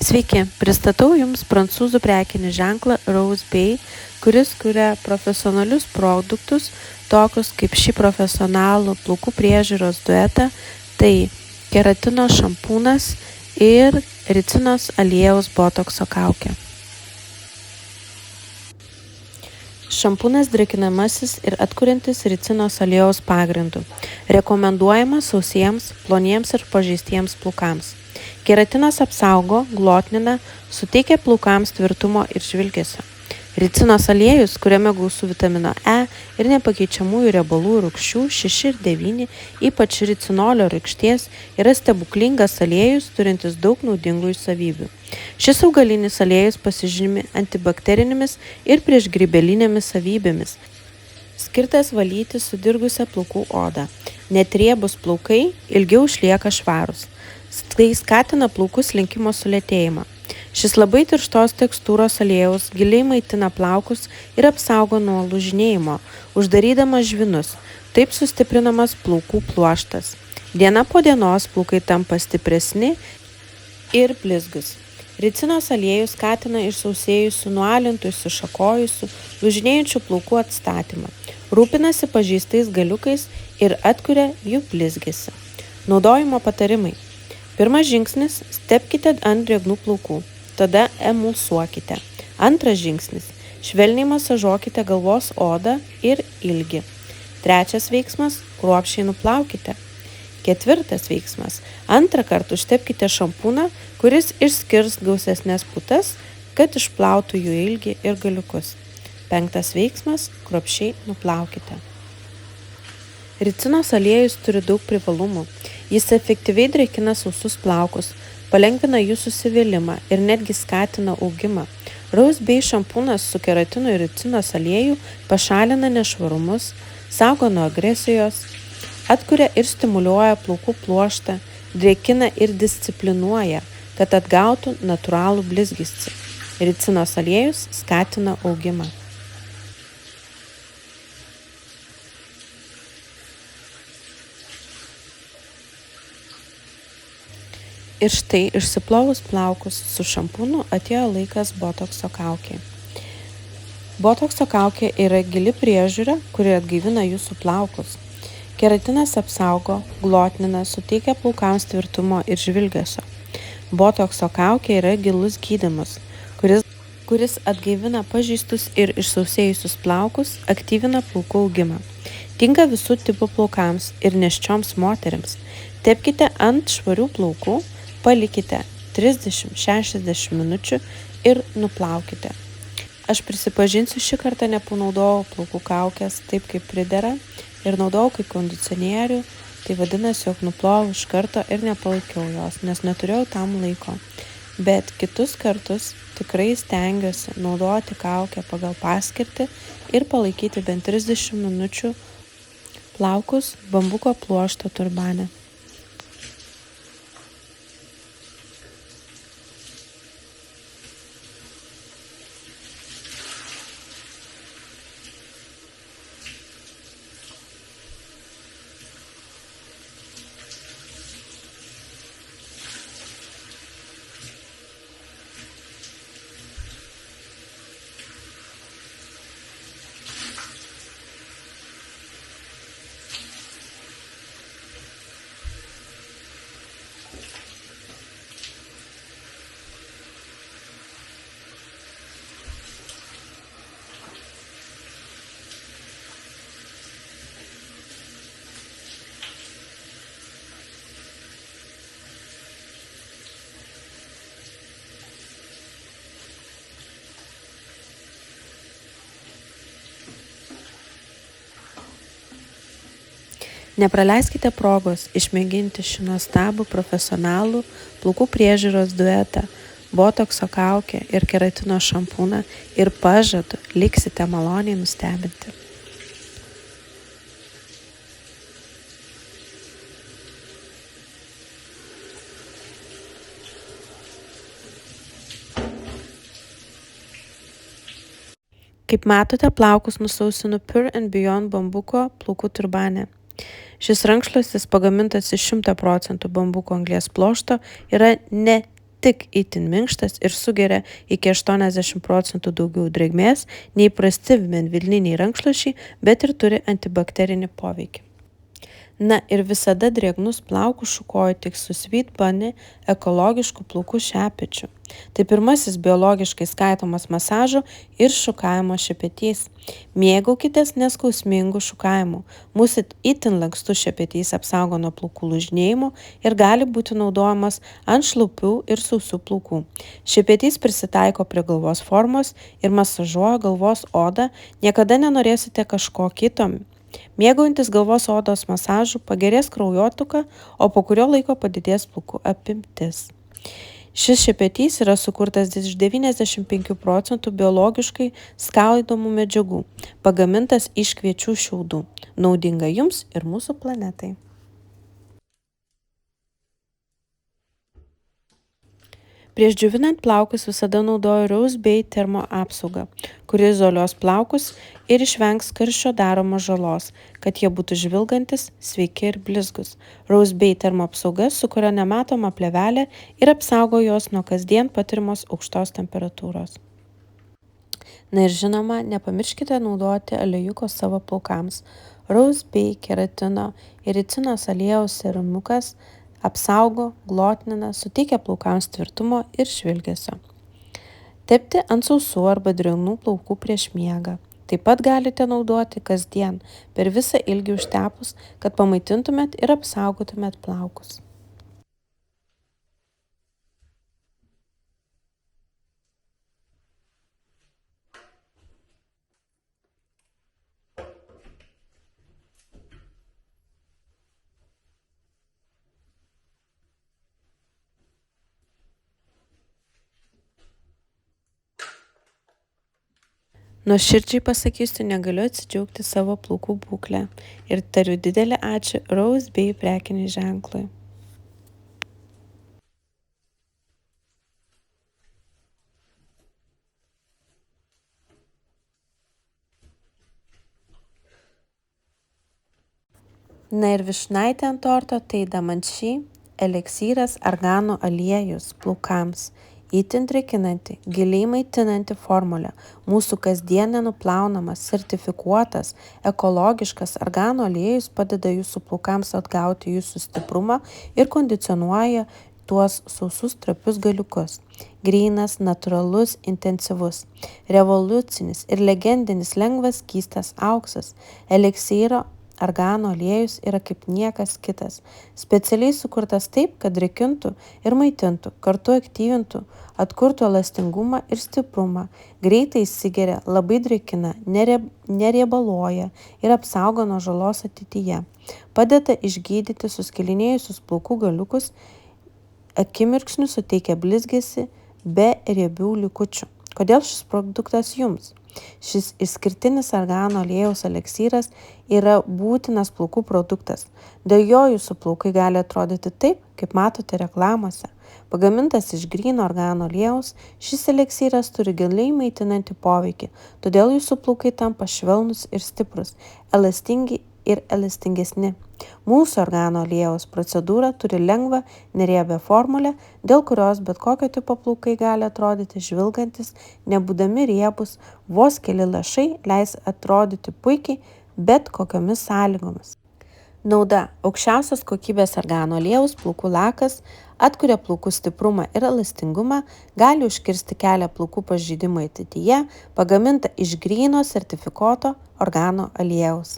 Sveiki, pristatau Jums prancūzų prekinį ženklą Rose Bay, kuris kuria profesionalius produktus, tokius kaip šį profesionalų plaukų priežiūros duetą, tai keratino šampūnas ir ricinos aliejaus botokso kaukė. Šampūnas drėkinamasis ir atkuriantis ricinos aliejaus pagrindu. Rekomenduojamas sausiems, ploniems ir pažeistiems plaukams. Keratinas apsaugo, glotnina, suteikia plaukams tvirtumo ir žvilgesio. Ricinos aliejus, kuriame gausu vitamino E ir nepakeičiamųjų riebalų rūgščių 6 ir 9, ypač ricinolio rūgšties, yra stebuklingas aliejus, turintis daug naudingųjų savybių. Šis augalinis aliejus pasižymi antibakterinėmis ir priešgrybelinėmis savybėmis, skirtas valyti sudirgusią plaukų odą. Net riebūs plaukai ilgiau išlieka švarūs. Tai skatina plaukų slinkimo sulėtėjimą. Šis labai tirštos tekstūros aliejaus giliai maitina plaukus ir apsaugo nuo lūžinėjimo, uždarydamas žvynus. Taip sustiprinamas plaukų pluoštas. Diena po dienos plaukai tampa stipresni ir blizgus. Ricinos aliejus skatina išsausėjusių, nualintų, išsišakojusių, lūžinėjančių plaukų atstatymą. Rūpinasi pažeistais galiukais ir atkuria jų blizgesį. Naudojimo patarimai. Pirmas žingsnis – stepkite ant drėgnų plaukų, tada emulsuokite. Antras žingsnis – švelniai masažuokite galvos odą ir ilgį. Trečias veiksmas – kruopščiai nuplaukite. Ketvirtas veiksmas – antrą kartą užtepkite šampūną, kuris išskirs gausesnės putas, kad išplautų jų ilgį ir galiukus. Penktas veiksmas – kruopščiai nuplaukite. Ricinos aliejus turi daug privalumų. Jis efektyviai drėkina sausus plaukus, palengvina jų susivėlimą ir netgi skatina augimą. Rose Bay šampūnas su keratinu ir ricinos aliejų pašalina nešvarumus, saugo nuo agresijos, atkuria ir stimuliuoja plaukų pluoštą, drėkina ir disciplinuoja, kad atgautų natūralų blizgesį. Ricinos aliejus skatina augimą. Ir štai išsiplovus plaukus su šampūnu atėjo laikas botokso kaukiai. Botokso kaukė yra gili priežiūra, kuri atgaivina jūsų plaukus. Keratinas apsaugo, glotnina, suteikia plaukams tvirtumo ir žvilgesio. Botokso kaukė yra gilus gydymas, kuris atgaivina pažeistus ir išsausėjusius plaukus, aktyvina plaukų augimą. Tinka visų tipų plaukams ir nėščioms moterims. Tepkite ant švarių plaukų, palikite 30-60 minučių ir nuplaukite. Aš prisipažinsiu, šį kartą nepanaudojau plaukų kaukės taip, kaip pridera ir naudojau kaip kondicionierių, tai vadinasi, jog nuplovau iš karto ir nepalaikiau jos, nes neturėjau tam laiko. Bet kitus kartus tikrai stengiuosi naudoti kaukę pagal paskirtį ir palaikyti bent 30 minučių plaukus bambuko pluošto turbane. Nepraleiskite progos išmėginti šį nuostabų profesionalų plaukų priežiūros duetą, botokso kaukę ir keratino šampūną ir pažadu, liksite maloniai nustebinti. Kaip matote, plaukus nusausinu Pure and Beyond bambuko plaukų turbane. Šis rankšluostis pagamintas iš 100% bambuko anglies pluošto yra ne tik itin minkštas ir sugeria iki 80% daugiau drėgmės nei įprasti medvilniniai rankšluosčiai, bet ir turi antibakterinį poveikį. Na ir visada drėgnus plaukus šukuoju tik su Sweet Bunny ekologišku plaukų šepečiu. Tai pirmasis biologiškai skaitomas masažo ir šukavimo šepetys. Mėgaukitės neskausmingų šukavimų. Mūsų itin lankstus šepetys apsaugo nuo plaukų lūžinėjimų ir gali būti naudojamas ant šlapių ir sausų plaukų. Šepetys prisitaiko prie galvos formos ir masažuoja galvos odą, niekada nenorėsite kažko kito. Mėgaujantis galvos odos masažu pagerės kraujotaka, o po kurio laiko padidės plaukų apimtis. Šis šepetys yra sukurtas iš 95% biologiškai skaidomų medžiagų, pagamintas iš kviečių šiaudų. Naudinga jums ir mūsų planetai. Prieš džiovinant plaukus visada naudoju Rose Bay termo apsaugą, kuri izoliuos plaukus ir išvengs karščio daromos žalos, kad jie būtų žvilgantis, sveiki ir blizgus. Rose Bay termo apsauga sukuria nematomą plėvelę ir apsaugo jos nuo kasdien patirimos aukštos temperatūros. Na ir žinoma, nepamirškite naudoti aliejuko savo plaukams. Rose Bay keratino ir ricinos aliejaus serumiukas apsaugo, glotnina, suteikia plaukams tvirtumo ir švilgesio. Tepti ant sausų arba drėgnų plaukų prieš miegą. Taip pat galite naudoti kasdien, per visą ilgį užtepus, kad pamaitintumėt ir apsaugotumėt plaukus. Nuoširdžiai pasakysiu, negaliu atsidžiaugti savo plaukų būklę ir tariu didelį ačiū Rose Bay prekiniui ženklui. Na ir vyšnaitė ant torto tai Damanši eliksyras argano aliejus plaukams. Itin drėkinanti, giliai maitinanti formulė, mūsų kasdien nenuplaunamas, sertifikuotas, ekologiškas argano aliejus padeda jūsų plaukams atgauti jūsų stiprumą ir kondicionuoja tuos sausus trapius galiukus. Grynas, natūralus, intensyvus, revoliucinis ir legendinis lengvas skystas auksas, eliksyro argano aliejus yra kaip niekas kitas, specialiai sukurtas taip, kad drėkintų ir maitintų, kartu aktyvintų, atkurtų elastingumą ir stiprumą, greitai įsigeria, labai drėkina, neriebaluoja ir apsaugo nuo žalos ateityje, padeda išgydyti suskilinėjusius plaukų galiukus, akimirksniu suteikia blizgesį be riebių likučių. Kodėl šis produktas jums? Šis išskirtinis argano aliejaus eliksyras yra būtinas plaukų produktas. Dėl jo jūsų plaukai gali atrodyti taip, kaip matote reklamose. Pagamintas iš gryno argano aliejaus, šis eliksyras turi giliai maitinantį poveikį, todėl jūsų plaukai tampa švelnūs ir stiprus, elastingi ir elastingesni. Mūsų argano aliejaus procedūra turi lengvą, neriebią formulę, dėl kurios bet kokio tipo plaukai gali atrodyti žvilgantis, nebūdami riebus, vos keli lašai leis atrodyti puikiai bet kokiomis sąlygomis. Nauda – aukščiausios kokybės argano aliejaus plaukų lakas, atkuria plaukų stiprumą ir elastingumą, gali užkirsti kelią plaukų pažeidimui ateityje, pagaminta iš gryno sertifikuoto argano aliejaus.